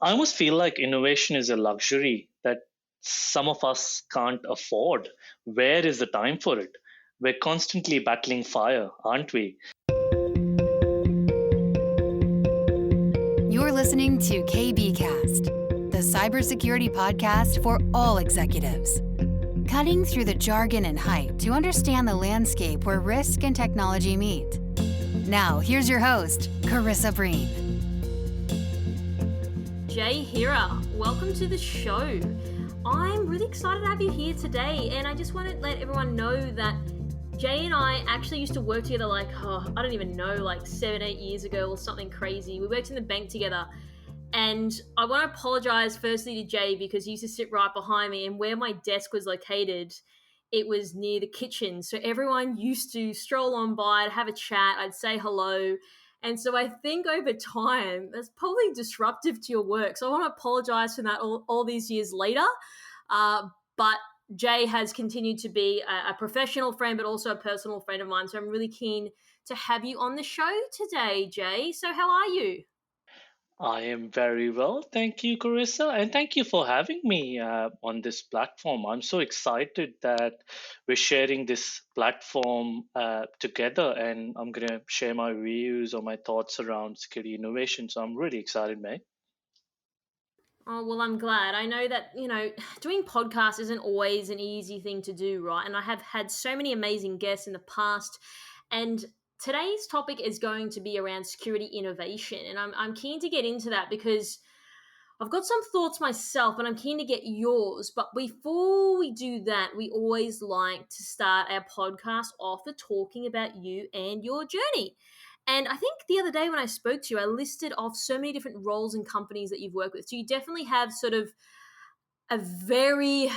I almost feel like innovation is a luxury that some of us can't afford. Where is the time for it? We're constantly battling fire, aren't we? You're listening to KBcast, the cybersecurity podcast for all executives. Cutting through the jargon and hype to understand the landscape where risk and technology meet. Now, here's your host, Carissa Breen. Hira, welcome to the show. I'm really excited to have you here today, and I just want to let everyone know that Jay and I actually used to work together I don't even know, like 7-8 years ago or something crazy. We worked in the bank together, and I want to apologize firstly to Jay because he used to sit right behind me, and where my desk was located, it was near the kitchen. So everyone used to stroll on by, I'd have a chat, I'd say hello. And so I think over time, that's probably disruptive to your work. So I want to apologize for that all these years later. But Jay has continued to be a professional friend, but also a personal friend of mine. So I'm really keen to have you on the show today, Jay. So how are you? I am very well. Thank you, Carissa. And thank you for having me on this platform. I'm so excited that we're sharing this platform together, and I'm going to share my views or my thoughts around security innovation. So I'm really excited, mate. Oh, well, I'm glad. I know that, doing podcasts isn't always an easy thing to do, right? And I have had so many amazing guests in the past. And today's topic is going to be around security innovation. And I'm keen to get into that because I've got some thoughts myself, and I'm keen to get yours. But before we do that, we always like to start our podcast off with talking about you and your journey. And I think the other day when I spoke to you, I listed off so many different roles and companies that you've worked with. So you definitely have sort of a very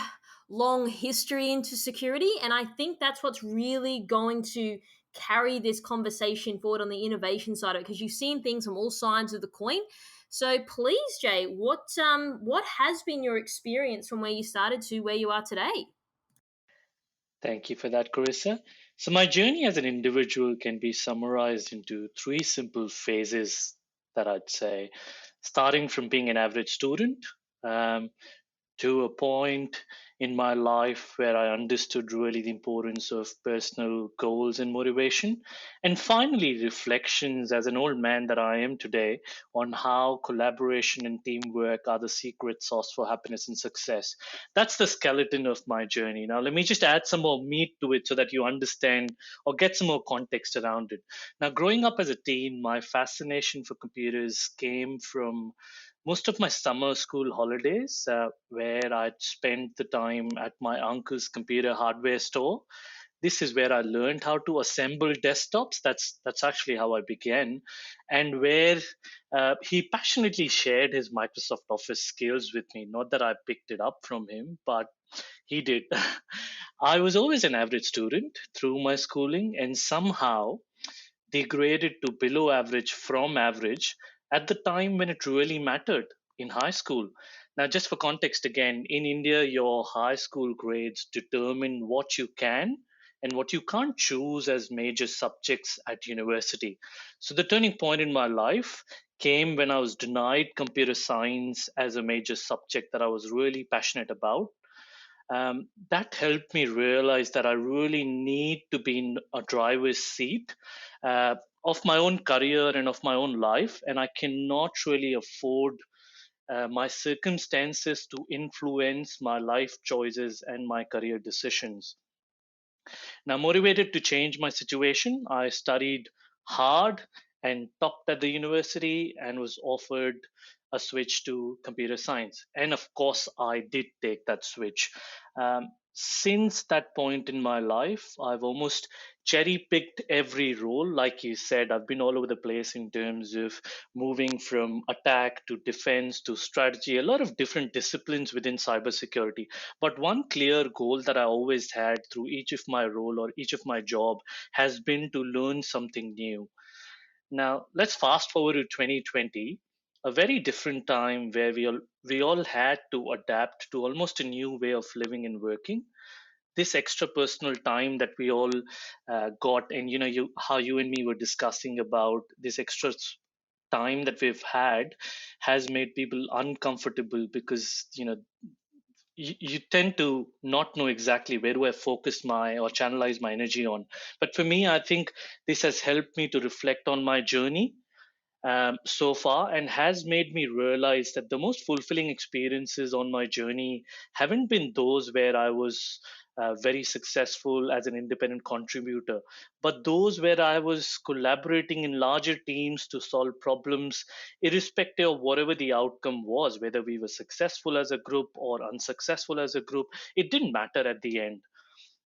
long history into security. And I think that's what's really going to carry this conversation forward on the innovation side of it, because you've seen things from all sides of the coin. So please, Jay, what has been your experience from where you started to where you are today? Thank you for that, Carissa. So, my journey as an individual can be summarized into three simple phases that I'd say, starting from being an average student. Um, to a point in my life where I understood really the importance of personal goals and motivation. And finally, reflections as an old man that I am today on how collaboration and teamwork are the secret sauce for happiness and success. That's the skeleton of my journey. Now, let me just add some more meat to it so that you understand or get some more context around it. Now, growing up as a teen, my fascination for computers came from most of my summer school holidays, where I'd spent the time at my uncle's computer hardware store. This is where I learned how to assemble desktops. That's actually how I began, and where he passionately shared his Microsoft Office skills with me. Not that I picked it up from him, but he did. I was always an average student through my schooling, and somehow degraded to below average from average at the time when it really mattered in high school. Now, just for context again, in India, your high school grades determine what you can and what you can't choose as major subjects at university. So, the turning point in my life came when I was denied computer science as a major subject that I was really passionate about. That helped me realize that I really need to be in a driver's seat of my own career and of my own life, and I cannot really afford my circumstances to influence my life choices and my career decisions. Now, motivated to change my situation, I studied hard and topped at the university and was offered a switch to computer science. And of course, I did take that switch. Since that point in my life, I've almost cherry picked every role. Like you said, I've been all over the place in terms of moving from attack to defense to strategy, a lot of different disciplines within cybersecurity. But one clear goal that I always had through each of my role or each of my job has been to learn something new. Now, let's fast forward to 2020, a very different time where we all had to adapt to almost a new way of living and working. This extra personal time that we all got, and you know, how you and me were discussing about this extra time that we've had has made people uncomfortable because you tend to not know exactly where do I focus my or channelize my energy on. But for me, I think this has helped me to reflect on my journey so far, and has made me realize that the most fulfilling experiences on my journey haven't been those where I was very successful as an independent contributor, but those where I was collaborating in larger teams to solve problems, irrespective of whatever the outcome was, whether we were successful as a group or unsuccessful as a group. It didn't matter at the end.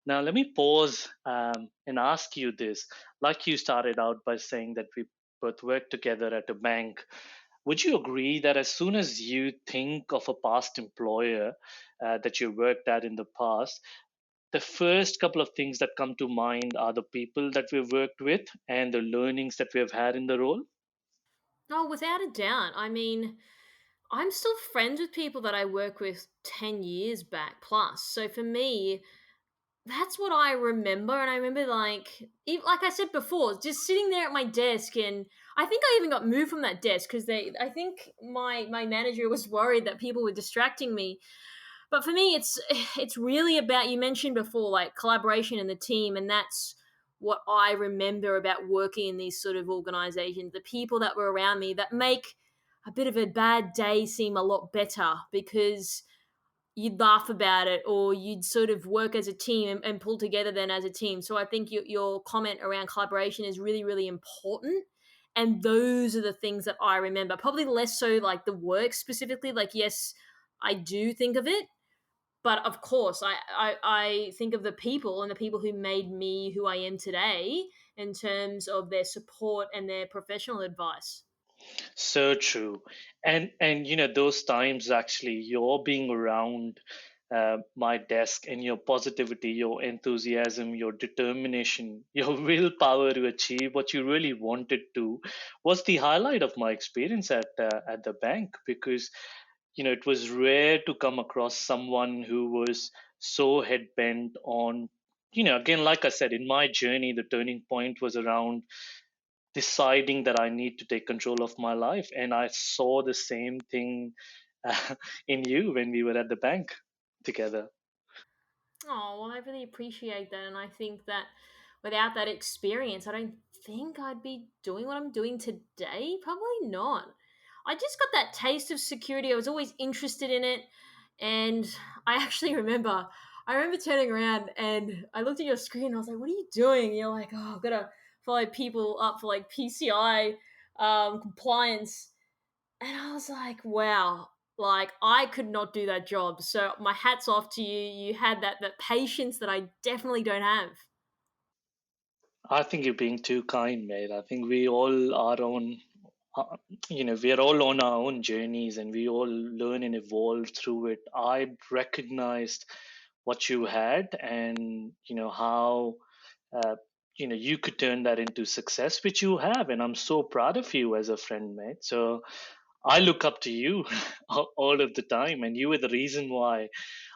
Now, let me pause and ask you this. Like you started out by saying that we both worked together at a bank. Would you agree that as soon as you think of a past employer that you worked at in the past, the first couple of things that come to mind are the people that we've worked with and the learnings that we have had in the role? Oh, without a doubt. I mean, I'm still friends with people that I work with 10 years back plus. So for me, that's what I remember. And I remember, like I said before, just sitting there at my desk. And I think I even got moved from that desk because I think my manager was worried that people were distracting me. But for me, it's really about, you mentioned before, like collaboration in the team. And that's what I remember about working in these sort of organizations, the people that were around me that make a bit of a bad day seem a lot better because you'd laugh about it or you'd sort of work as a team and pull together then as a team. So I think your comment around collaboration is really, really important. And those are the things that I remember. Probably less so like the work specifically. Like, yes, I do think of it. But of course, I think of the people and the people who made me who I am today in terms of their support and their professional advice. So true. And those times actually you're being around my desk, and your positivity, your enthusiasm, your determination, your willpower to achieve what you really wanted to was the highlight of my experience at the bank, because it was rare to come across someone who was so head bent on, again, like I said, in my journey the turning point was around deciding that I need to take control of my life. And I saw the same thing in you when we were at the bank together. Oh, well, I really appreciate that. And I think that without that experience, I don't think I'd be doing what I'm doing today. Probably not. I just got that taste of security. I was always interested in it. And I actually I remember turning around and I looked at your screen and I was like, what are you doing? And you're like, oh, I've got to follow people up for like PCI compliance. And I was like, wow, like I could not do that job. So my hat's off to you. You had that patience that I definitely don't have. I think you're being too kind, mate. I think we all are on, uh, we are all on our own journeys, and we all learn and evolve through it. I recognized what you had, and how uh, you could turn that into success, which you have, and I'm so proud of you as a friend, mate. So I look up to you all of the time, and you were the reason why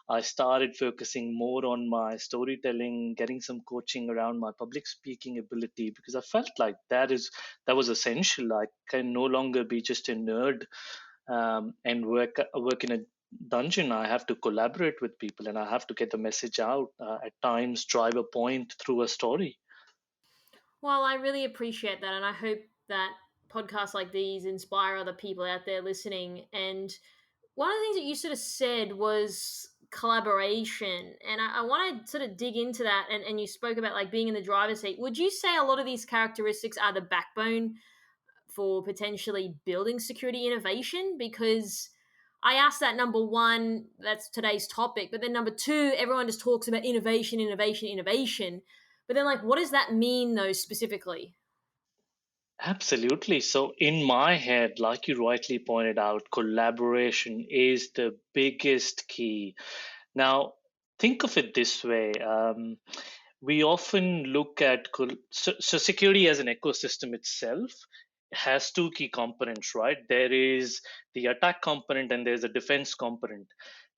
I started focusing more on my storytelling, getting some coaching around my public speaking ability, because I felt like that was essential. I can no longer be just a nerd and work in a dungeon. I have to collaborate with people, and I have to get the message out. At times, drive a point through a story. Well, I really appreciate that. And I hope that podcasts like these inspire other people out there listening. And one of the things that you sort of said was collaboration. And I want to sort of dig into that. And you spoke about like being in the driver's seat. Would you say a lot of these characteristics are the backbone for potentially building security innovation? Because I asked that number one, that's today's topic. But then number two, everyone just talks about innovation, innovation, innovation. But then, like, what does that mean, though, specifically? Absolutely. So, in my head, like you rightly pointed out, collaboration is the biggest key. Now, think of it this way. We often look at so security as an ecosystem itself has two key components, right? There is the attack component and there's a defense component.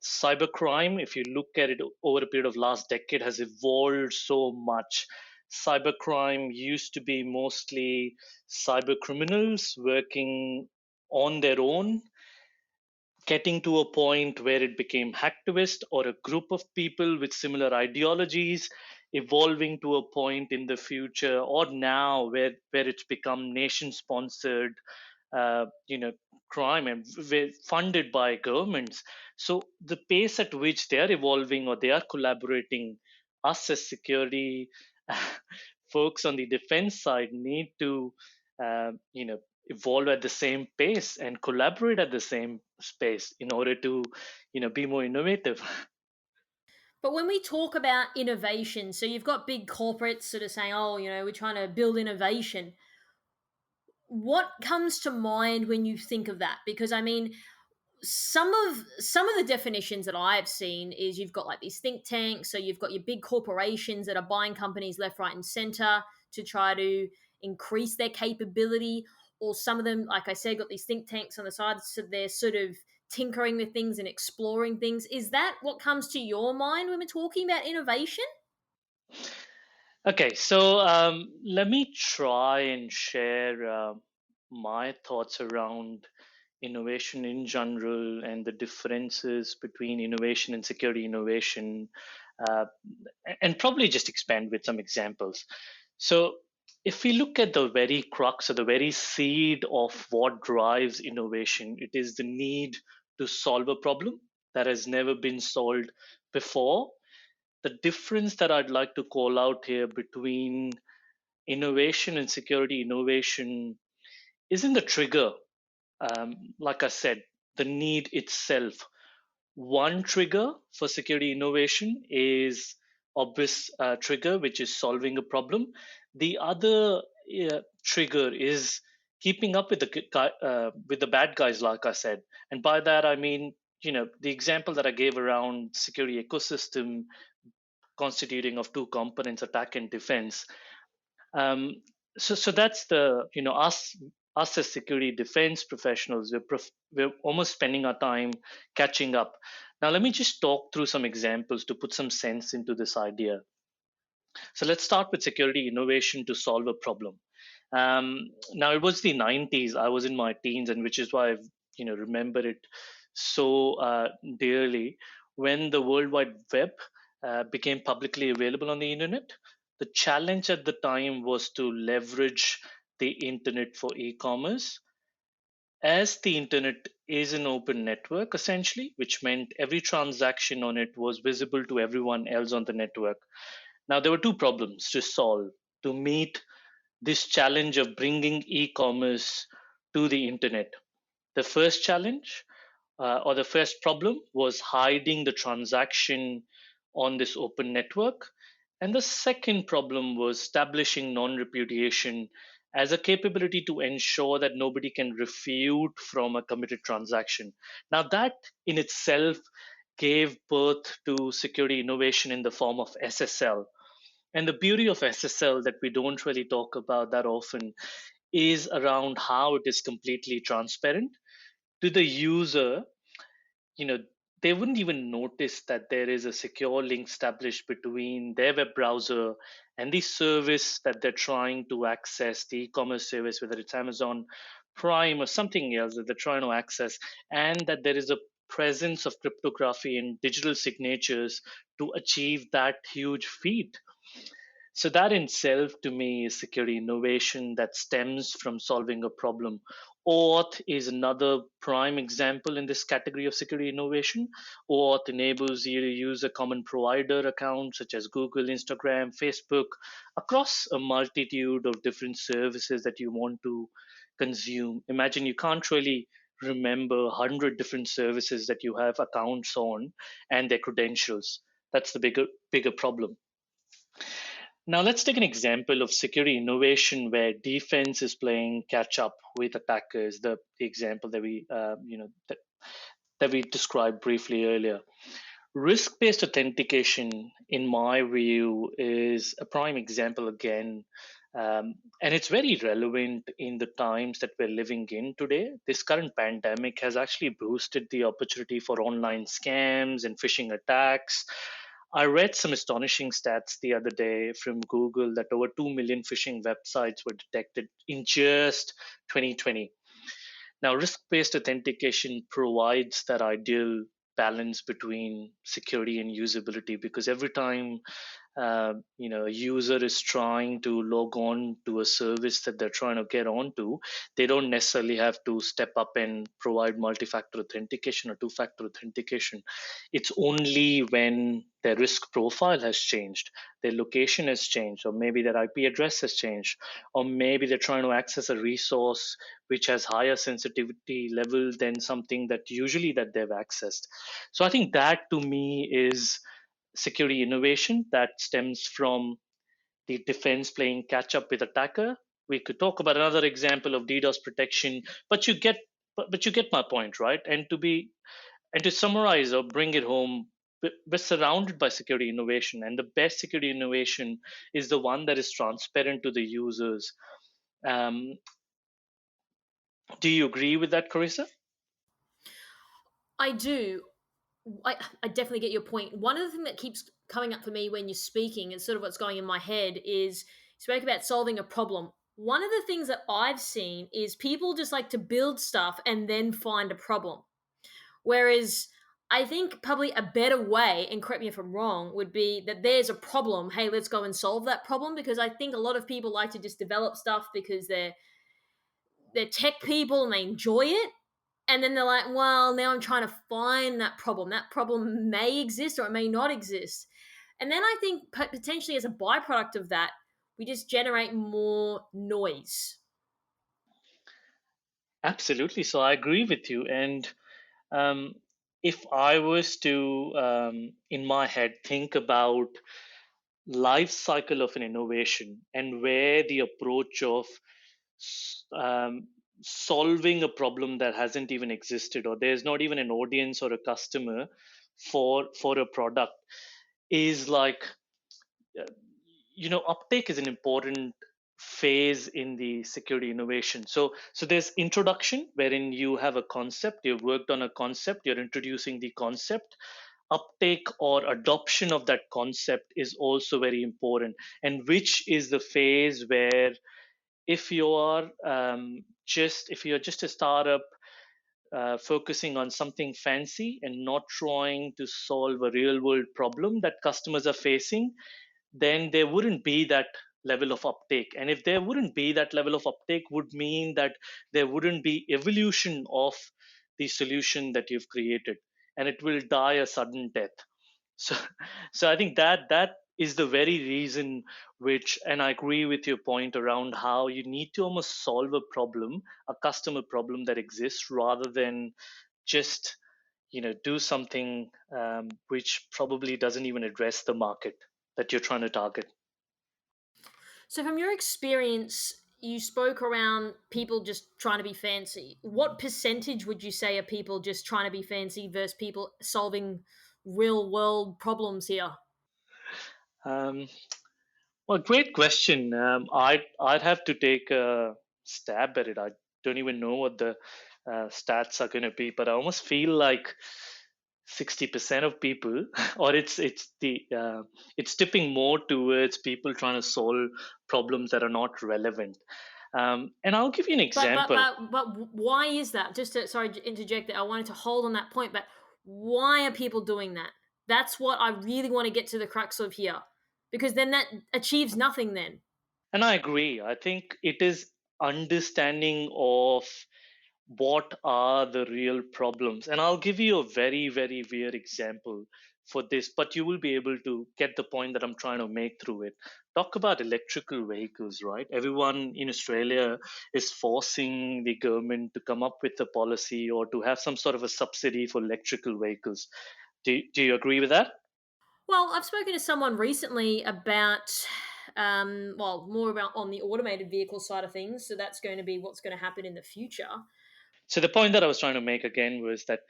Cybercrime, if you look at it over a period of last decade, has evolved so much. cybercrime used to be mostly cyber criminals working on their own, getting to a point where it became hacktivist or a group of people with similar ideologies, evolving to a point in the future or now where it's become nation sponsored, you know, crime and funded by governments. So the pace at which they are evolving or they are collaborating, us as security folks on the defense side need to, you know, evolve at the same pace and collaborate at the same space in order to, you know, be more innovative. But when we talk about innovation, so you've got big corporates sort of saying, oh, we're trying to build innovation. What comes to mind when you think of that? Because I mean, some of the definitions that I've seen is you've got like these think tanks, so you've got your big corporations that are buying companies left, right, and center to try to increase their capability, or some of them, like I said, got these think tanks on the side, so they're sort of tinkering with things and exploring things. Is that what comes to your mind when we're talking about innovation? Okay, so let me try and share my thoughts around innovation in general and the differences between innovation and security innovation, uh, and probably just expand with some examples. So, if we look at the very crux or the very seed of what drives innovation, it is the need to solve a problem that has never been solved before. The difference that I'd like to call out here between innovation and security innovation isn't the trigger. Like I said, the need itself. One trigger for security innovation is obvious trigger, which is solving a problem. The other trigger is keeping up with with the bad guys, like I said. And by that I mean, you know, the example that I gave around security ecosystem constituting of two components, attack and defense. Um, so that's the, you know, us as security defense professionals, we're almost spending our time catching up. Now let me just talk through some examples to put some sense into this idea. So let's start with security innovation to solve a problem. Now it was the 90s. I was in my teens, and which is why I've, you know, remember it so dearly. When the World Wide Web became publicly available on the internet, the challenge at the time was to leverage the internet for e-commerce, as the internet is an open network essentially, which meant every transaction on it was visible to everyone else on the network. Now, there were two problems to solve to meet this challenge of bringing e commerce to the internet. The first challenge, or the first problem, was hiding the transaction on this open network. And the second problem was establishing non repudiation as a capability to ensure that nobody can refute from a committed transaction. Now, that in itself gave birth to security innovation in the form of SSL. And the beauty of SSL that we don't really talk about that often is around how it is completely transparent to the user. You know, they wouldn't even notice that there is a secure link established between their web browser and the service that they're trying to access, the e-commerce service, whether it's Amazon Prime or something else that they're trying to access, and that there is a presence of cryptography and digital signatures to achieve that huge feat. So that in itself to me is security innovation that stems from solving a problem. OAuth is another prime example in this category of security innovation. OAuth enables you to use a common provider account such as Google, Instagram, Facebook across a multitude of different services that you want to consume. Imagine you can't really remember 100 different services that you have accounts on and their credentials. That's the bigger problem. Now let's take an example of security innovation where defense is playing catch up with attackers. The example that we described briefly earlier. Risk-based authentication, in my view, is a prime example again, and it's very relevant in the times that we're living in today. This current pandemic has actually boosted the opportunity for online scams and phishing attacks. I read some astonishing stats the other day from Google that over 2 million phishing websites were detected in just 2020. Now, risk-based authentication provides that ideal balance between security and usability, because every time a user is trying to log on to a service that they're trying to get onto, they don't necessarily have to step up and provide multi-factor authentication or two-factor authentication. It's only when their risk profile has changed, their location has changed, or maybe their IP address has changed, or maybe they're trying to access a resource which has higher sensitivity level than something that usually that they've accessed. So I think that to me is security innovation that stems from the defense playing catch up with attacker. We could talk about another example of DDoS protection, but you get my point, right? And to summarize or bring it home, we're surrounded by security innovation, and the best security innovation is the one that is transparent to the users. Um, do you agree with that, Carissa? I do. I definitely get your point. One of the things that keeps coming up for me when you're speaking, and sort of what's going in my head, is you spoke about solving a problem. One of the things that I've seen is people just like to build stuff and then find a problem. Whereas I think probably a better way, and correct me if I'm wrong, would be that there's a problem. Hey, let's go and solve that problem, because I think a lot of people like to just develop stuff because they're tech people and they enjoy it, and then they're like, well, now I'm trying to find that problem. That problem may exist or it may not exist. And then I think potentially as a byproduct of that, we just generate more noise. Absolutely. So I agree with you. And um, if I was to, in my head, think about life cycle of an innovation and where the approach of um, solving a problem that hasn't even existed, or there's not even an audience or a customer for a product, is like, uh, uptake is an important phase in the security innovation. So there's introduction, wherein you have a concept, you've worked on a concept, you're introducing the concept. Uptake or adoption of that concept is also very important, and which is the phase where, if you are if you're just a startup, focusing on something fancy and not trying to solve a real world problem that customers are facing, then there wouldn't be that level of uptake. And if there wouldn't be that level of uptake, would mean that there wouldn't be evolution of the solution that you've created, and it will die a sudden death. So so I think that is the very reason which, and I agree with your point around how you need to almost solve a problem, a customer problem that exists, rather than just do something which probably doesn't even address the market that you're trying to target. So, from your experience, you spoke around people just trying to be fancy. What percentage would you say are people just trying to be fancy versus people solving real world problems here? um, well, great question. I'd have to take a stab at it. I don't even know what the stats are going to be, but I almost feel like 60% of people, or it's tipping more towards people trying to solve problems that are not relevant. And I'll give you an But but example. but but why is that? Just to, sorry to interject that. I wanted to hold on that point, but why are people doing that? That's what I really want to get to the crux of here, because then that achieves nothing. Then And I agree. I think it is understanding of what are the real problems. And I'll give you a very, very weird example for this, but you will be able to get the point that I'm trying to make through it. Talk about electrical vehicles, right? Everyone in Australia is forcing the government to come up with a policy or to have some sort of a subsidy for electrical vehicles. Do you agree with that? well, I've spoken to someone recently about, well, more about on the automated vehicle side of things. So that's going to be what's going to happen in the future. So the point that I was trying to make again was that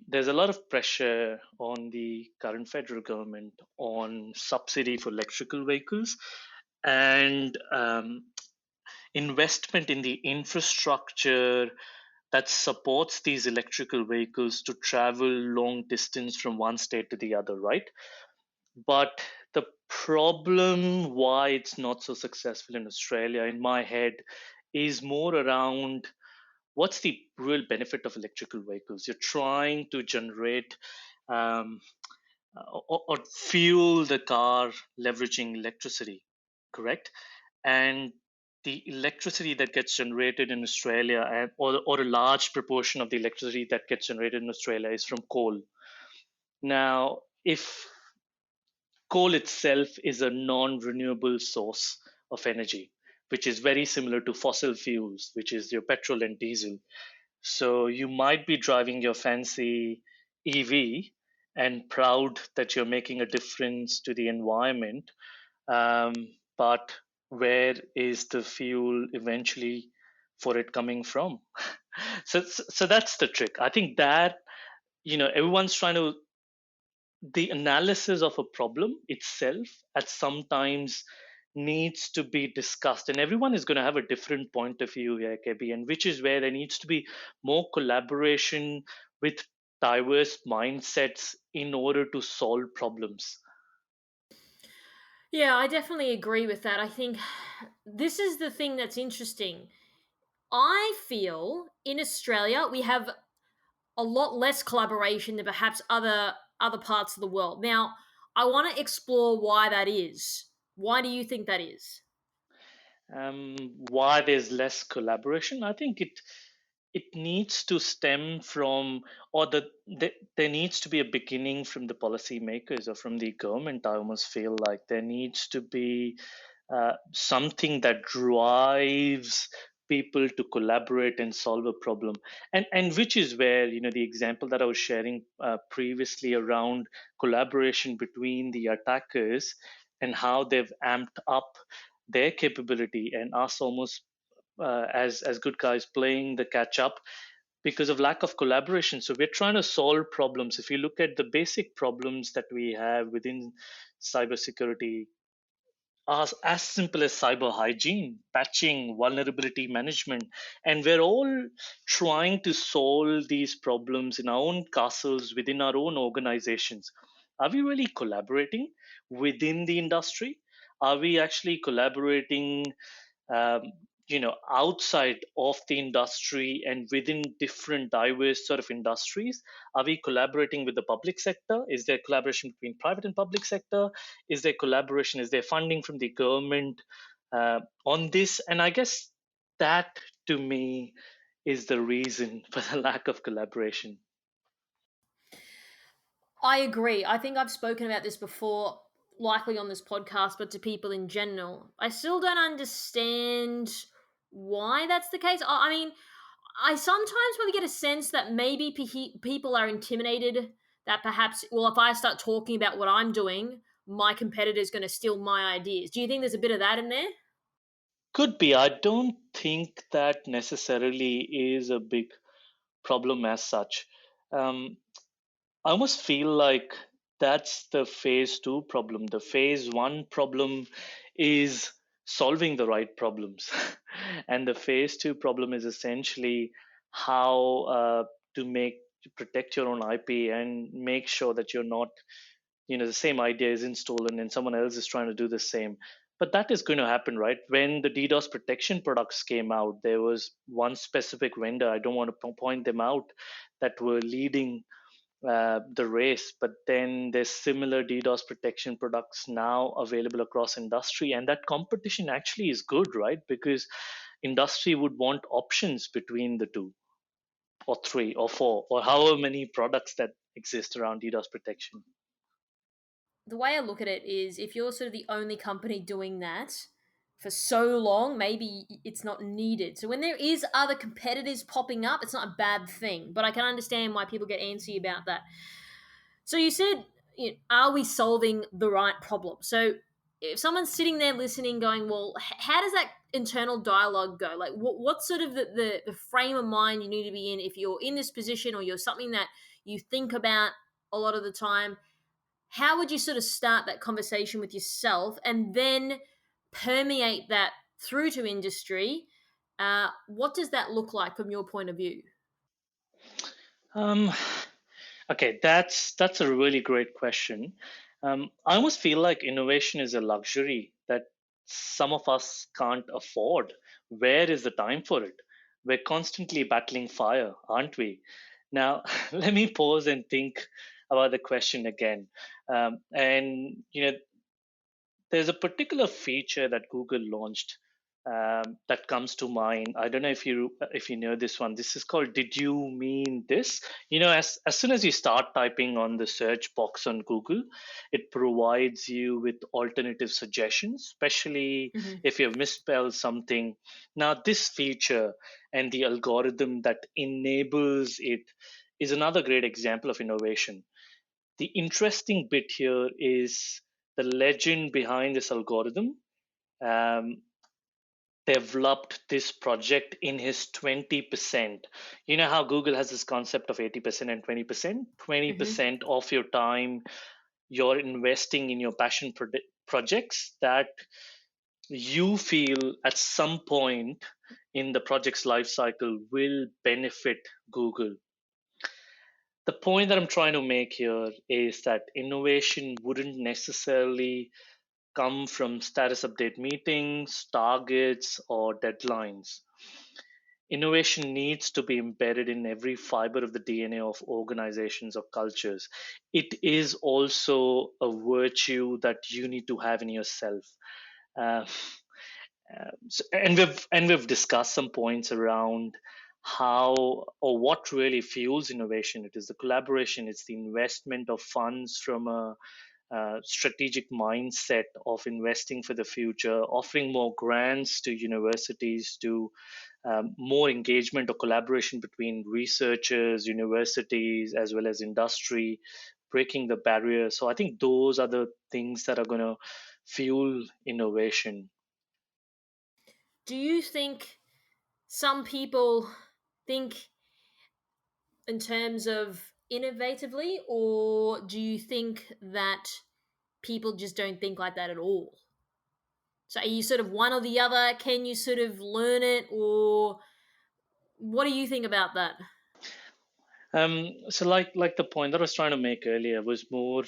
there's a lot of pressure on the current federal government on subsidy for electrical vehicles, and investment in the infrastructure that supports these electrical vehicles to travel long distance from one state to the other, right? But the problem why it's not so successful in Australia, in my head, is more around what's the real benefit of electrical vehicles. You're trying to generate um, or fuel the car leveraging electricity, correct? And the electricity that gets generated in Australia, or a large proportion of the electricity that gets generated in Australia, is from coal. Now, if coal itself is a non-renewable source of energy, which is very similar to fossil fuels, which is your petrol and diesel. So you might be driving your fancy EV and proud that you're making a difference to the environment, um, but where is the fuel eventually for it coming from? So that's the trick. I think that everyone's trying to, the analysis of a problem itself at sometimes needs to be discussed, and everyone is going to have a different point of view here, KB, and which is where there needs to be more collaboration with diverse mindsets in order to solve problems. Yeah, I definitely agree with that. I think this is the thing that's interesting. I feel in Australia we have a lot less collaboration than perhaps other parts of the world. Now, I want to explore why that is. Why do you think that is? Why there's less collaboration? I think it needs to stem from, or there needs to be a beginning from the policymakers or from the government. I almost feel like there needs to be something that drives people to collaborate and solve a problem, and which is where, the example that I was sharing previously around collaboration between the attackers and how they've amped up their capability, and us almost as good guys playing the catch up because of lack of collaboration. So we're trying to solve problems. If you look at the basic problems that we have within cybersecurity, as simple as cyber hygiene, patching, vulnerability management, and we're all trying to solve these problems in our own castles within our own organizations. Are we really collaborating within the industry? Are we actually collaborating um, outside of the industry and within different diverse sort of industries? Are we collaborating with the public sector? Is there collaboration between private and public sector? Is there collaboration? Is there funding from the government on this? And I guess that, to me, is the reason for the lack of collaboration. I agree. I think I've spoken about this before, likely on this podcast, but to people in general. I still don't understand why that's the case. I mean, I sometimes really get a sense that maybe people are intimidated that perhaps, well, if I start talking about what I'm doing, my competitor's going to steal my ideas. Do you think there's a bit of that in there? Could be. I don't think that necessarily is a big problem as such. Um, I almost feel like that's the phase two problem. The phase one problem is solving the right problems. And the phase two problem is essentially how to protect your own IP and make sure that you're not, the same idea isn't stolen and someone else is trying to do the same. But that is going to happen, right? When the DDoS protection products came out, there was one specific vendor, I don't want to point them out, that were leading the race. But then there's similar DDoS protection products now available across industry, and that competition actually is good, right? Because industry would want options between the two, or three, or four, or however many products that exist around DDoS protection. The way I look at it is if you're sort of the only company doing that for so long, maybe it's not needed. So when there is other competitors popping up, it's not a bad thing. But I can understand why people get antsy about that. So you said, are we solving the right problem? So if someone's sitting there listening, going, well, how does that internal dialogue go? Like, what's sort of the frame of mind you need to be in if you're in this position or you're something that you think about a lot of the time? How would you sort of start that conversation with yourself and then permeate that through to industry? What does that look like from your point of view? Um, okay, that's a really great question. I almost feel like innovation is a luxury that some of us can't afford. Where is the time for it? We're constantly battling fire, aren't we? Now, let me pause and think about the question again. And there's a particular feature that Google launched that comes to mind. I don't know if you know this one. This is called "Did you mean this?" As soon as you start typing on the search box on Google, it provides you with alternative suggestions, especially Hmm. if you've misspelled something. Now, this feature and the algorithm that enables it is another great example of innovation. The interesting bit here is the legend behind this algorithm. Um, Developed this project in his 20%. You know how Google has this concept of 80% and 20%? Hmm. 20% of your time you're investing in your passion projects that you feel at some point in the project's life cycle will benefit Google. The point that I'm trying to make here is that innovation wouldn't necessarily come from status update meetings, targets, or deadlines. Innovation needs to be embedded in every fiber of the DNA of organizations or cultures. It is also a virtue that you need to have in yourself. Uh, and we've discussed some points around how or what really fuels innovation. It is the collaboration, it's the investment of funds from a strategic mindset of investing for the future, offering more grants to universities, to more engagement or collaboration between researchers, universities, as well as industry, breaking the barrier. So I think those are the things that are going to fuel innovation. Do you think some people think in terms of innovatively, or do you think that people just don't think like that at all? So are you sort of one or the other? Can you sort of learn it, or what do you think about that? So like the point that I was trying to make earlier was more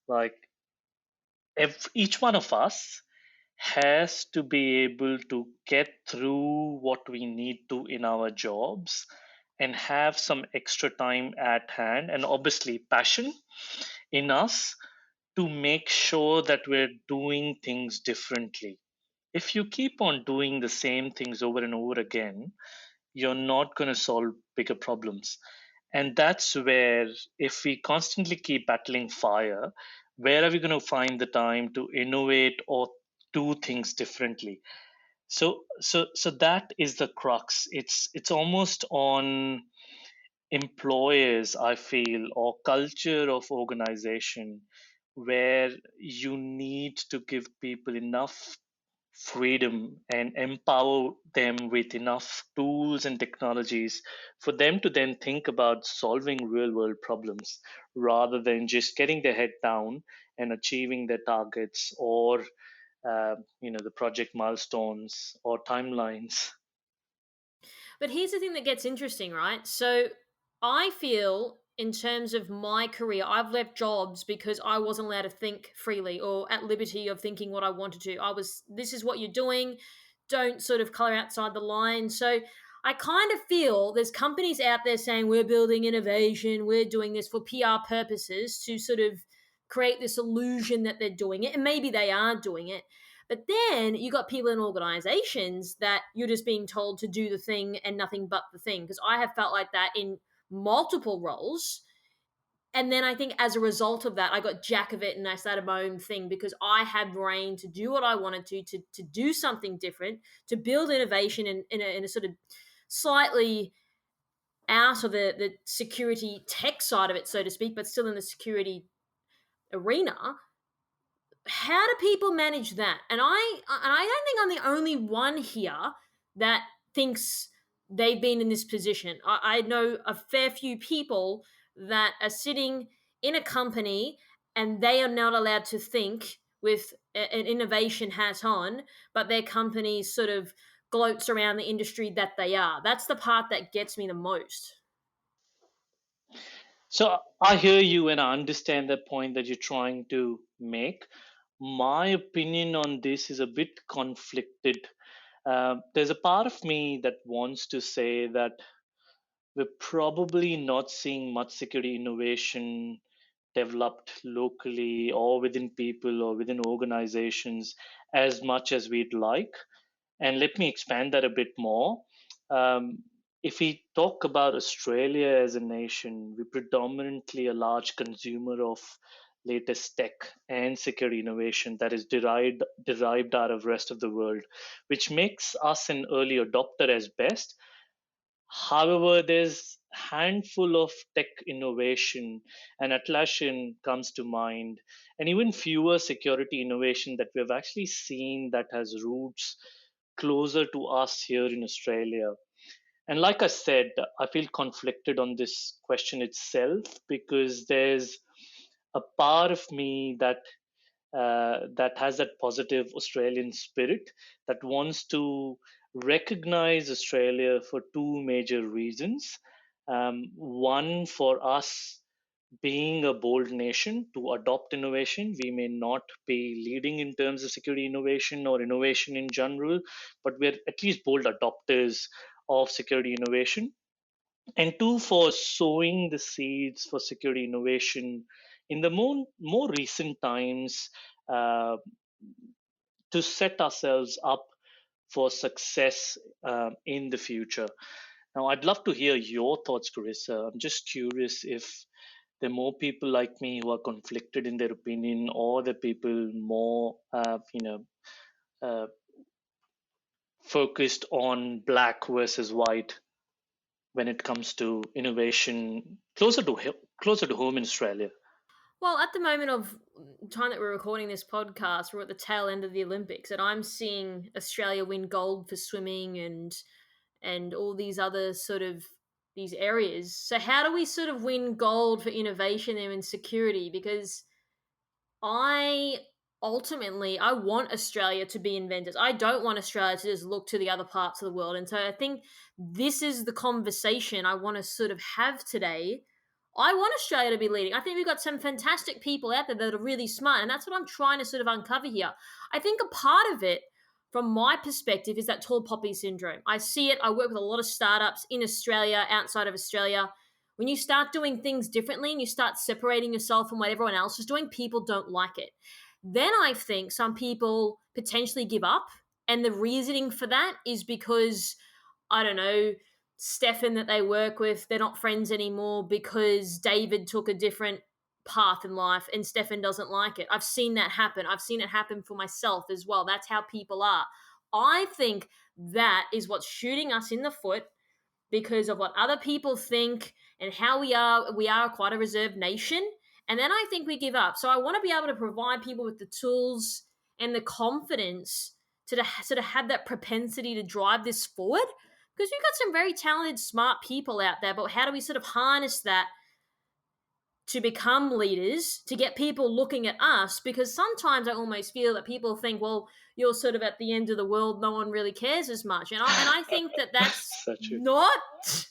like each one of us has to be able to get through what we need to in our jobs and have some extra time at hand and obviously passion in us to make sure that we're doing things differently. If you keep on doing the same things over and over again, you're not going to solve bigger problems. And that's where, if we constantly keep battling fire, where are we going to find the time to innovate or do things differently? So that is the crux. It's almost on employers, I feel, or culture of organization, where you need to give people enough freedom and empower them with enough tools and technologies for them to then think about solving real world problems rather than just getting their head down and achieving their targets or the project milestones or timelines. But here's the thing that gets interesting, right? So I feel in terms of my career, I've left jobs because I wasn't allowed to think freely or at liberty of thinking what I wanted to. This is what you're doing. Don't sort of color outside the line. So I kind of feel there's companies out there saying we're building innovation, we're doing this for PR purposes to sort of create this illusion that they're doing it. And maybe they are doing it. But then you got people in organizations that you're just being told to do the thing and nothing but the thing. Because I have felt like that in multiple roles. And then I think as a result of that, I got jack of it and I started my own thing because I had brain to do what I wanted to do something different, to build innovation in a sort of slightly out of the security tech side of it, so to speak, but still in the security arena. How do people manage that? And I don't think I'm the only one here that thinks they've been in this position. I know a fair few people that are sitting in a company and they are not allowed to think with an innovation hat on, but their company sort of gloats around the industry that they are. That's the part that gets me the most. So I hear you and I understand the point that you're trying to make. My opinion on this is a bit conflicted. There's a part of me that wants to say that we're probably not seeing much security innovation developed locally or within people or within organizations as much as we'd like. And let me expand that a bit more. Um, if we talk about Australia as a nation, we're predominantly a large consumer of latest tech and security innovation that is derived out of rest of the world, which makes us an early adopter as best. However, there's handful of tech innovation, and Atlassian comes to mind, and even fewer security innovation that we've actually seen that has roots closer to us here in Australia. And like I said, I feel conflicted on this question itself because there's a part of me that has that positive Australian spirit that wants to recognize Australia for two major reasons. One, for us being a bold nation to adopt innovation. We may not be leading in terms of security innovation or innovation in general, but we're at least bold adopters of security innovation. And two, for sowing the seeds for security innovation in the more recent times, uh, to set ourselves up for success in the future. Now, I'd love to hear your thoughts, Carissa. I'm just curious if there are more people like me who are conflicted in their opinion, or the people more, uh, focused on black versus white when it comes to innovation closer to home in Australia. Well, at the moment of time that we're recording this podcast, we're at the tail end of the Olympics, and I'm seeing Australia win gold for swimming and all these other sort of these areas. So how do we sort of win gold for innovation and security? Because I ultimately I want Australia to be inventors. I don't want Australia to just look to the other parts of the world. And so I think this is the conversation I want to sort of have today. I want Australia to be leading. I think we've got some fantastic people out there that are really smart, and that's what I'm trying to sort of uncover here. I think a part of it, from my perspective, is that tall poppy syndrome. I see it. I work with a lot of startups in Australia, outside of Australia. When you start doing things differently and you start separating yourself from what everyone else is doing, people don't like it. Then I think some people potentially give up. And the reasoning for that is because, I don't know, Stefan that they work with, they're not friends anymore because David took a different path in life and Stefan doesn't like it. I've seen that happen. I've seen it happen for myself as well. That's how people are. I think that is what's shooting us in the foot because of what other people think and how we are quite a reserved nation, and then I think we give up. So I want to be able to provide people with the tools and the confidence to sort of have that propensity to drive this forward, because we've got some very talented smart people out there, but how do we sort of harness that to become leaders, to get people looking at us? Because sometimes I almost feel that people think, well, you're sort of at the end of the world, no one really cares as much. And I think that that's Such a not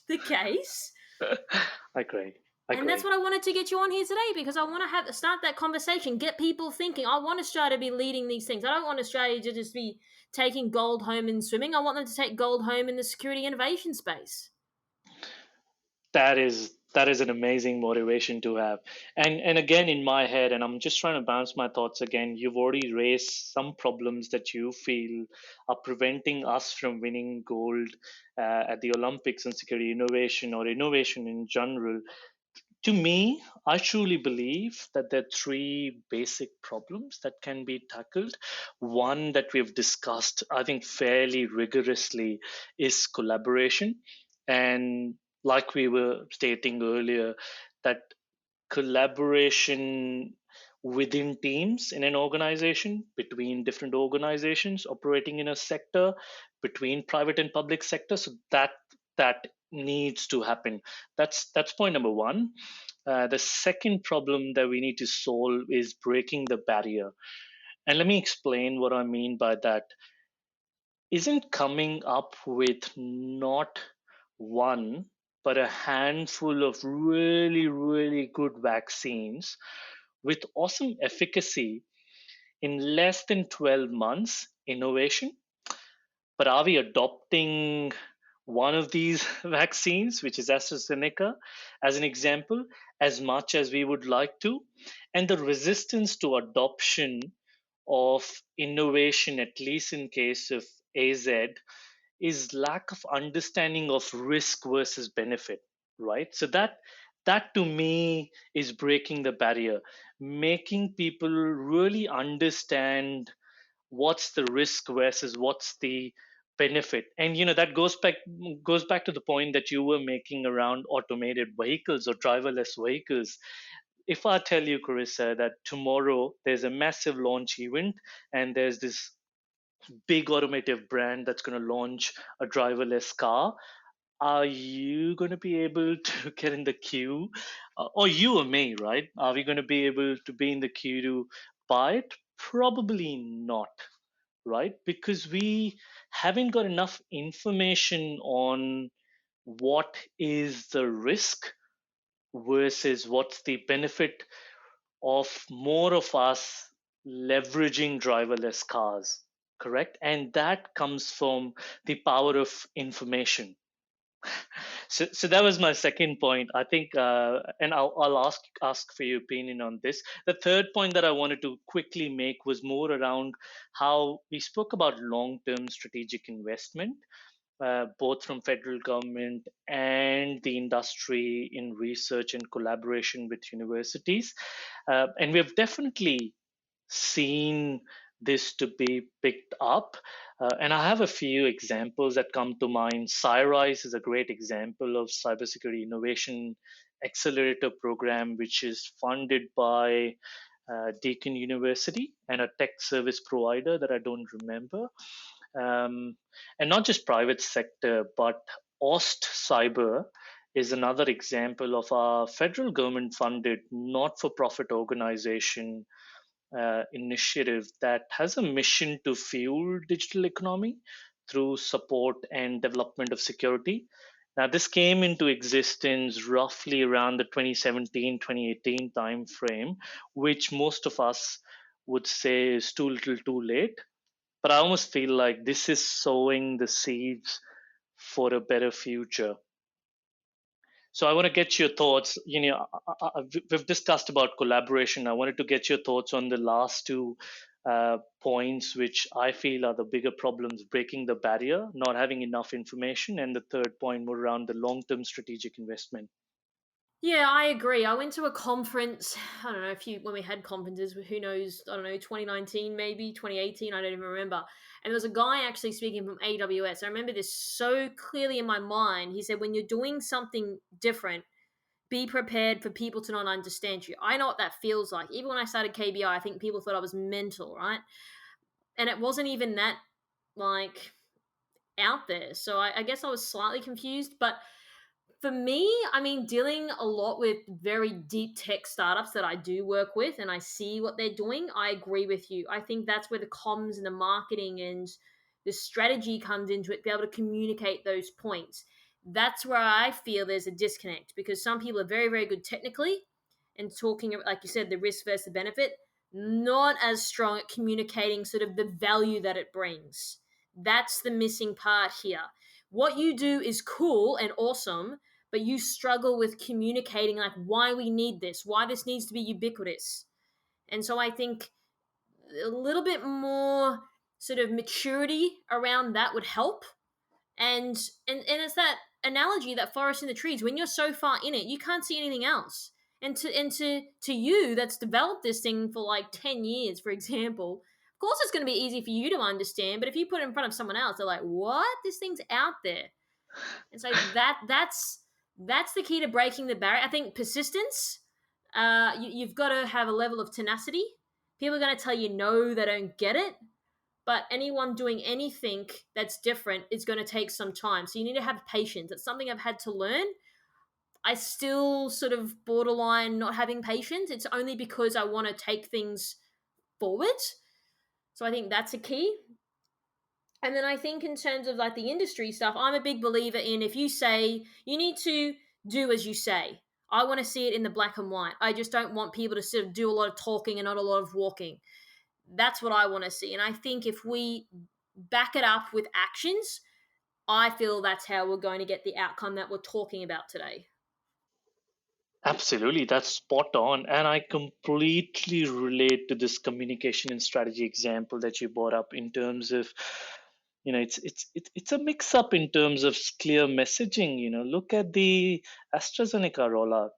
the case. I agree. I And that's agree. what I wanted to get you on here today, because I want to start that conversation, get people thinking. I want Australia to be leading these things. I don't want Australia to just be taking gold home in swimming. I want them to take gold home in the security innovation space. That is an amazing motivation to have. And again, in my head, and I'm just trying to bounce my thoughts again, you've already raised some problems that you feel are preventing us from winning gold at the Olympics in security innovation or innovation in general. To me, I truly believe that there are three basic problems that can be tackled. One that we've discussed, I think, fairly rigorously is collaboration. And like we were stating earlier, that collaboration within teams in an organization, between different organizations operating in a sector, between private and public sector. So that needs to happen. That's point number one. The second problem that we need to solve is breaking the barrier. And let me explain what I mean by that. Isn't coming up with not one but a handful of really, really good vaccines with awesome efficacy in less than 12 months innovation. But are we adopting one of these vaccines, which is AstraZeneca, as an example, as much as we would like to? And the resistance to adoption of innovation, at least in case of AZ, is lack of understanding of risk versus benefit, right? So that to me is breaking the barrier, making people really understand what's the risk versus what's the benefit. And that goes back to the point that you were making around automated vehicles or driverless vehicles. If I tell you, Carissa, that tomorrow there's a massive launch event and there's this big automotive brand that's going to launch a driverless car, are you going to be able to get in the queue? Or you or me, right? Are we going to be able to be in the queue to buy it? Probably not, right? Because we haven't got enough information on what is the risk versus what's the benefit of more of us leveraging driverless cars, correct? And that comes from the power of information. So that was my second point. I think, and I'll ask for your opinion on this. The third point that I wanted to quickly make was more around how we spoke about long-term strategic investment, both from federal government and the industry in research and collaboration with universities, and we have definitely seen this to be picked up. And I have a few examples that come to mind. SciRise is a great example of cybersecurity innovation accelerator program, which is funded by Deakin University and a tech service provider that I don't remember. And not just private sector, but OST Cyber is another example of a federal government funded not for profit organization initiative that has a mission to fuel digital economy through support and development of security. Now, this came into existence roughly around the 2017-2018 timeframe, which most of us would say is too little too late. But I almost feel like this is sowing the seeds for a better future. So I want to get your thoughts. We've discussed about collaboration. I wanted to get your thoughts on the last two points, which I feel are the bigger problems: breaking the barrier, not having enough information, and the third point more around the long-term strategic investment. Yeah, I agree. I went to a conference. I don't know if you when we had conferences. Who knows? I don't know, 2019 maybe 2018. I don't even remember. And there was a guy actually speaking from AWS. I remember this so clearly in my mind. He said, "When you're doing something different, be prepared for people to not understand you." I know what that feels like. Even when I started KBI, I think people thought I was mental, right? And it wasn't even that like out there. So I guess I was slightly confused, but for me, I mean, dealing a lot with very deep tech startups that I do work with and I see what they're doing, I agree with you. I think that's where the comms and the marketing and the strategy comes into it, be able to communicate those points. That's where I feel there's a disconnect because some people are very, very good technically and talking, like you said, the risk versus the benefit, not as strong at communicating sort of the value that it brings. That's the missing part here. What you do is cool and awesome, but you struggle with communicating like why we need this, why this needs to be ubiquitous. And so I think a little bit more sort of maturity around that would help. And it's that analogy, that forest in the trees. When you're so far in it, you can't see anything else. And to you that's developed this thing for like 10 years, for example, of course it's going to be easy for you to understand, but if you put it in front of someone else, they're like, what? This thing's out there. And so that's the key to breaking the barrier. I think persistence. You've got to have a level of tenacity. People are going to tell you no, they don't get it. But anyone doing anything that's different is going to take some time. So you need to have patience. It's something I've had to learn. I still sort of borderline not having patience. It's only because I want to take things forward. So I think that's a key. And then I think in terms of like the industry stuff, I'm a big believer in if you say you need to do as you say. I want to see it in the black and white. I just don't want people to sort of do a lot of talking and not a lot of walking. That's what I want to see. And I think if we back it up with actions, I feel that's how we're going to get the outcome that we're talking about today. Absolutely, that's spot on. And I completely relate to this communication and strategy example that you brought up in terms of, it's a mix up in terms of clear messaging. Look at the AstraZeneca rollout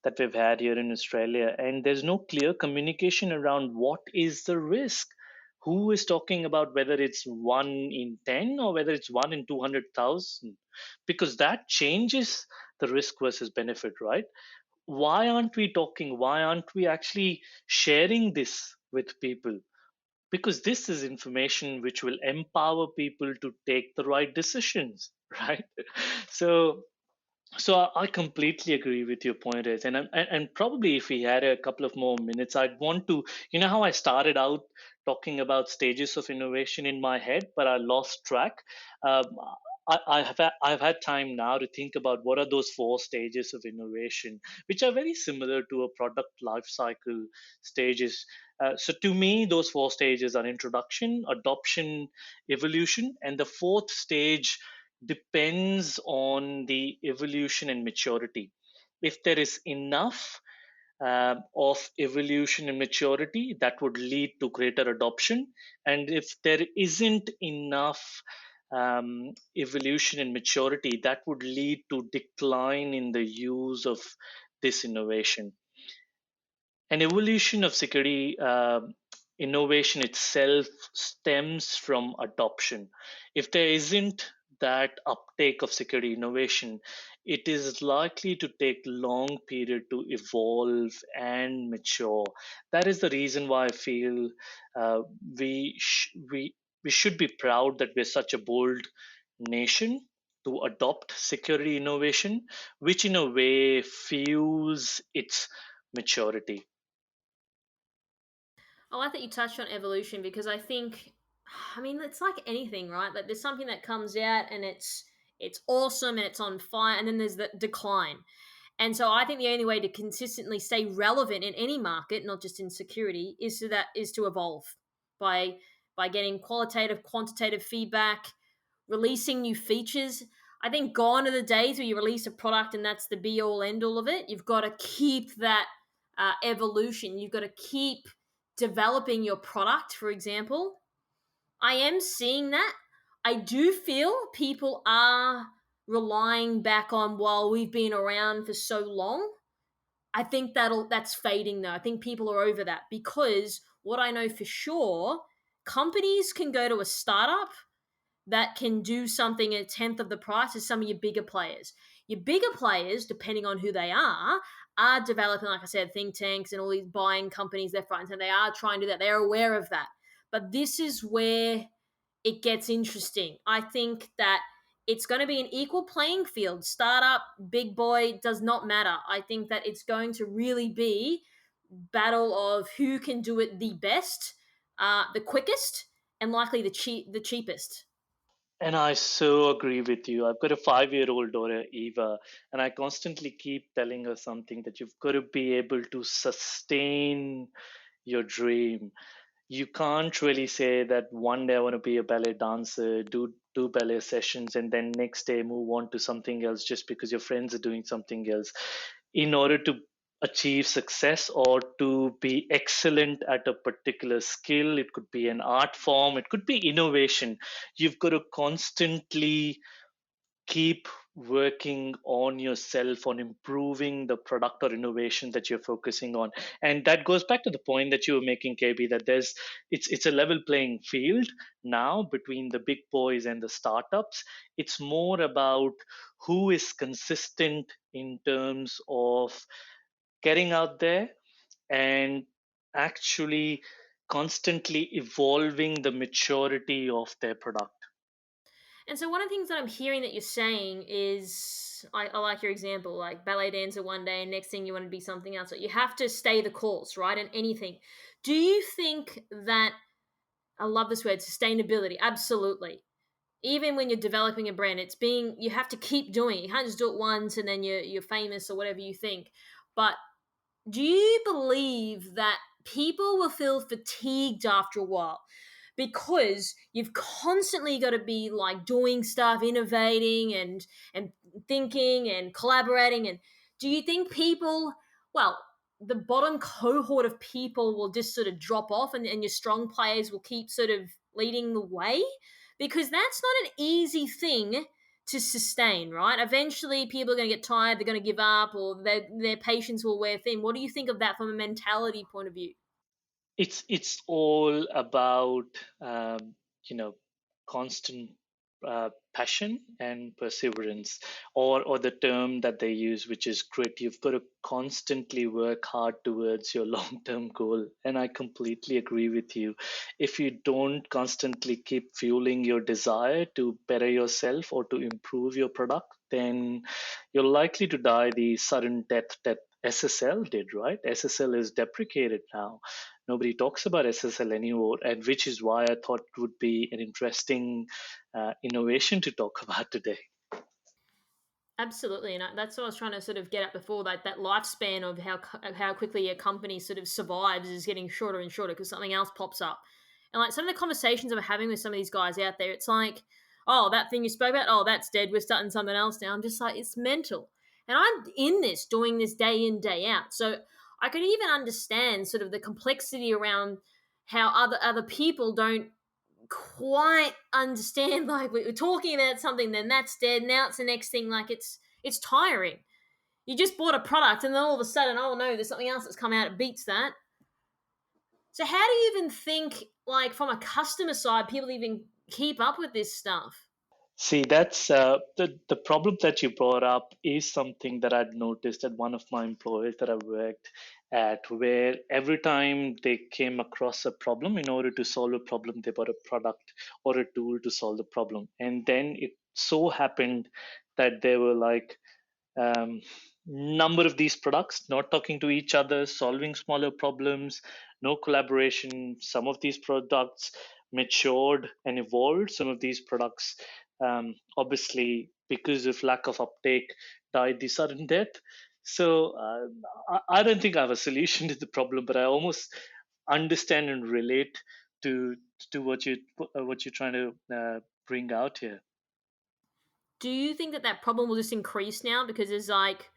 that we've had here in Australia, and there's no clear communication around what is the risk. Who is talking about whether it's 1 in 10 or whether it's 1 in 200,000? Because that changes the risk versus benefit, right? Why aren't we talking? Why aren't we actually sharing this with people? Because this is information which will empower people to take the right decisions, right? so I completely agree with your point, is, and probably if we had a couple of more minutes, I'd want to, how I started out talking about stages of innovation in my head, but I lost track. Um, I've had time now to think about what are those four stages of innovation, which are very similar to a product life cycle stages. So to me, those four stages are introduction, adoption, evolution, and the fourth stage depends on the evolution and maturity. If there is enough of evolution and maturity, that would lead to greater adoption. And if there isn't enough evolution and maturity, that would lead to decline in the use of this innovation. An evolution of security innovation itself stems from adoption. If there isn't that uptake of security innovation, it is likely to take long period to evolve and mature. That is the reason why I feel uh, we we should be proud that we're such a bold nation to adopt security innovation, which in a way fuels its maturity. I like that you touched on evolution because I think, I mean, it's like anything, right? Like there's something that comes out and it's awesome and it's on fire, and then there's the decline. And so I think the only way to consistently stay relevant in any market, not just in security, is to evolve by by getting qualitative, quantitative feedback, releasing new features. I think gone are the days where you release a product and that's the be all end all of it. You've got to keep that evolution. You've got to keep developing your product, for example. I am seeing that. I do feel people are relying back on, while we've been around for so long. I think that's fading though. I think people are over that because what I know for sure, companies can go to a startup that can do something a tenth of the price as some of your bigger players. Your bigger players, depending on who they are developing, like I said, think tanks and all these buying companies left, right, and center. They are trying to do that. They're aware of that. But this is where it gets interesting. I think that it's going to be an equal playing field. Startup, big boy, does not matter. I think that it's going to really be battle of who can do it the best, the quickest, and likely the cheapest. And I so agree with you. I've got a 5-year-old daughter, Eva, and I constantly keep telling her something that you've got to be able to sustain your dream. You can't really say that one day I want to be a ballet dancer, do ballet sessions, and then next day move on to something else just because your friends are doing something else. In order to achieve success or to be excellent at a particular skill, it could be an art form, it could be innovation. You've got to constantly keep working on yourself, on improving the product or innovation that you're focusing on. And that goes back to the point that you were making, KB, that it's a level playing field now between the big boys and the startups. It's more about who is consistent in terms of getting out there and actually constantly evolving the maturity of their product. And so one of the things that I'm hearing that you're saying is, I like your example, like ballet dancer one day, and next thing you want to be something else. So you have to stay the course, right? And anything. Do you think that I love this word, sustainability. Absolutely. Even when you're developing a brand, it's being you have to keep doing it. You can't just do it once and then you're famous or whatever you think. But do you believe that people will feel fatigued after a while because you've constantly got to be like doing stuff, innovating and thinking and collaborating? And do you think people, well, the bottom cohort of people will just sort of drop off and your strong players will keep sort of leading the way? Because that's not an easy thing to sustain, right? Eventually, people are going to get tired, they're going to give up, or their patience will wear thin. What do you think of that from a mentality point of view? It's all about um, you know constant passion and perseverance, or the term that they use, which is grit. You've got to constantly work hard towards your long term goal, and I completely agree with you. If you don't constantly keep fueling your desire to better yourself or to improve your product, then you're likely to die the sudden death that SSL did, right? SSL is deprecated now. Nobody talks about SSL anymore, and which is why I thought it would be an interesting innovation to talk about today. Absolutely, and that's what I was trying to sort of get at before. That lifespan of how quickly a company sort of survives is getting shorter and shorter because something else pops up. And like some of the conversations I'm having with some of these guys out there, it's like, oh, that thing you spoke about, oh, that's dead. We're starting something else now. I'm just like, it's mental, and I'm in this, doing this day in day out. So I could even understand sort of the complexity around how other people don't quite understand. Like we were talking about something, then that's dead, now it's the next thing. Like it's tiring. You just bought a product and then all of a sudden, oh no, there's something else that's come out, it beats that. So how do you even think, like from a customer side, people even keep up with this stuff? See, that's the problem that you brought up is something that I'd noticed at one of my employers that I worked at, where every time they came across a problem, in order to solve a problem, they bought a product or a tool to solve the problem. And then it so happened that they were like, um, number of these products not talking to each other, solving smaller problems, no collaboration. Some of these products matured and evolved. Some of these products, obviously, because of lack of uptake, died the sudden death. So I don't think I have a solution to the problem, but I almost understand and relate to to what you're trying to bring out here. Do you think that problem will just increase now because there's like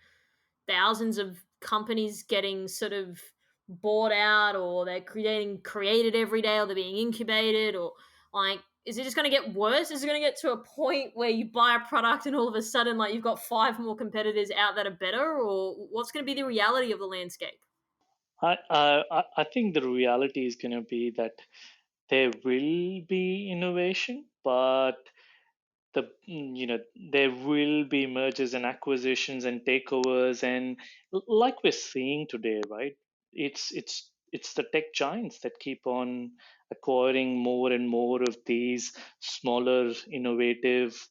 thousands of companies getting sort of bought out, or they're created every day, or they're being incubated, or like is it just going to get worse? Is it going to get to a point where you buy a product and all of a sudden like you've got five more competitors out that are better, or what's going to be the reality of the landscape? I think the reality is going to be that there will be innovation, but there will be mergers and acquisitions and takeovers, and like we're seeing today, right? It's the tech giants that keep on acquiring more and more of these smaller innovative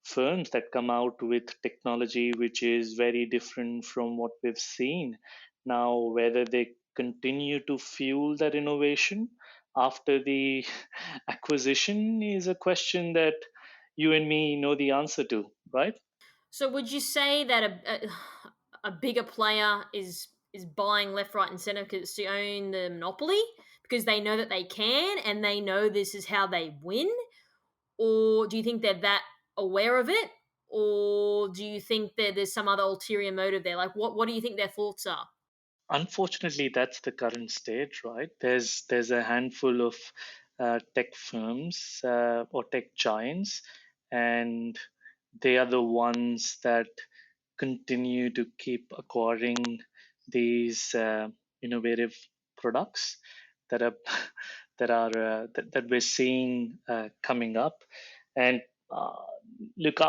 firms that come out with technology which is very different from what we've seen. Now, whether they continue to fuel that innovation after the acquisition is a question that you and me know the answer to, right? So would you say that a bigger player is buying left, right, and center because to own the monopoly because they know that they can and they know this is how they win, or do you think they're that aware of it, or do you think that there's some other ulterior motive there? Like what do you think their thoughts are? Unfortunately, that's the current state, right? There's a handful of tech firms or tech giants, and they are the ones that continue to keep acquiring these innovative products that are that we're seeing coming up. And uh, look,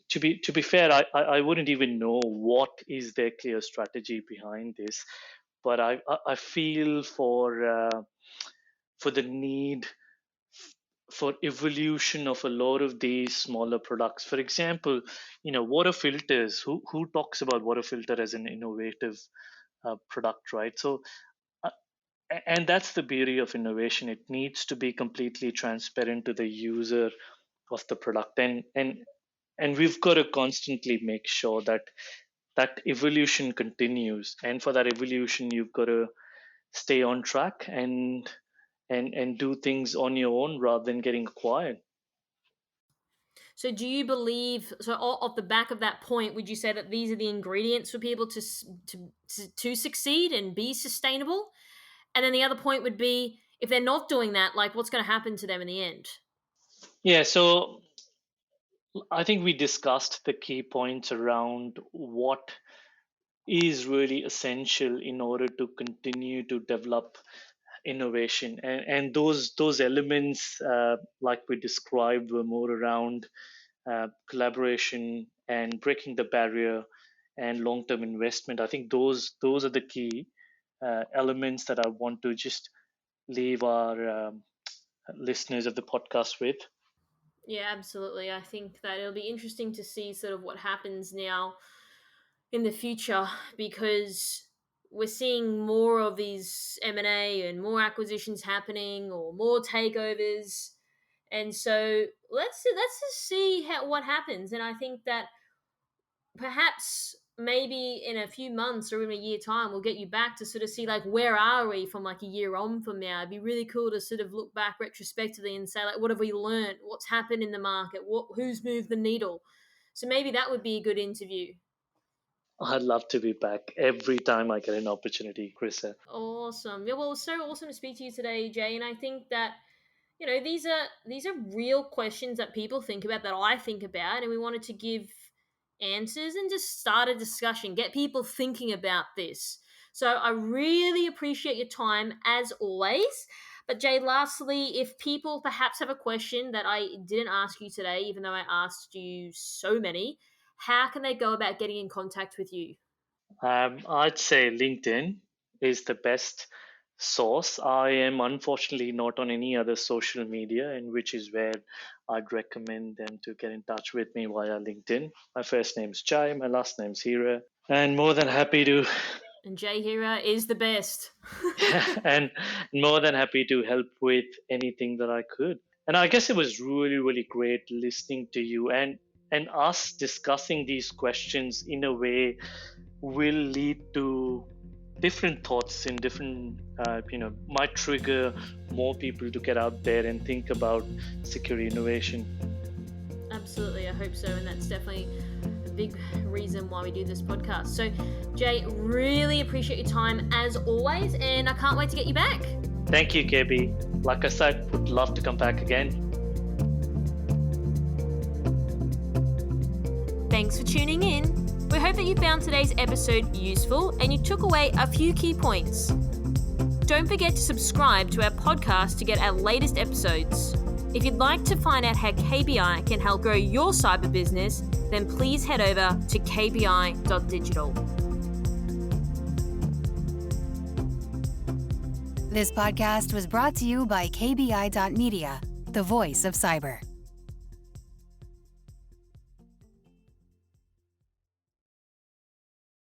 to be fair, I wouldn't even know what is their clear strategy behind this, but I feel for the need for evolution of a lot of these smaller products. For example, water filters. Who talks about water filter as an innovative product, right? So And that's the beauty of innovation. It needs to be completely transparent to the user of the product, and we've got to constantly make sure that that evolution continues. And for that evolution, you've got to stay on track and do things on your own rather than getting acquired. So, do you believe? So, off the back of that point, would you say that these are the ingredients for people to succeed and be sustainable? And then the other point would be, if they're not doing that, like what's going to happen to them in the end? Yeah, so I think we discussed the key points around what is really essential in order to continue to develop innovation, and those elements, like we described, were more around collaboration and breaking the barrier and long-term investment. I think those are the key elements that I want to just leave our listeners of the podcast with. Yeah, absolutely. I think that it'll be interesting to see sort of what happens now in the future, because we're seeing more of these M&A and more acquisitions happening or more takeovers. And so let's just see what happens. And I think that perhaps maybe in a few months or in a year time we'll get you back to sort of see like where are we from like a year on from now. It'd be really cool to sort of look back retrospectively and say like what have we learned, what's happened in the market, who's moved the needle. So maybe that would be a good interview. I'd love to be back every time I get an opportunity, Chris. Awesome. Yeah, well, it was so awesome to speak to you today, Jay. And I think that these are real questions that people think about, that I think about, and we wanted to give answers and just start a discussion, get people thinking about this. So I really appreciate your time as always. But Jay, lastly, if people perhaps have a question that I didn't ask you today, even though I asked you so many, how can they go about getting in contact with you? I'd say LinkedIn is the best source. I am unfortunately not on any other social media, and which is where I'd recommend them to get in touch with me via LinkedIn. My first name's Jai, my last name's Hira, and more than happy to And Jay Hira is the best. and more than happy to help with anything that I could. And I guess it was really, really great listening to you, and us discussing these questions in a way will lead to different thoughts in different might trigger more people to get out there and think about security innovation. Absolutely, I hope so. And that's definitely a big reason why we do this podcast. So, Jay, really appreciate your time as always, and I can't wait to get you back. Thank you, KB. Like I said, would love to come back again. Thanks for tuning in. We hope that you found today's episode useful and you took away a few key points. Don't forget to subscribe to our podcast to get our latest episodes. If you'd like to find out how KBI can help grow your cyber business, then please head over to kbi.digital. This podcast was brought to you by KBI.media, the voice of cyber.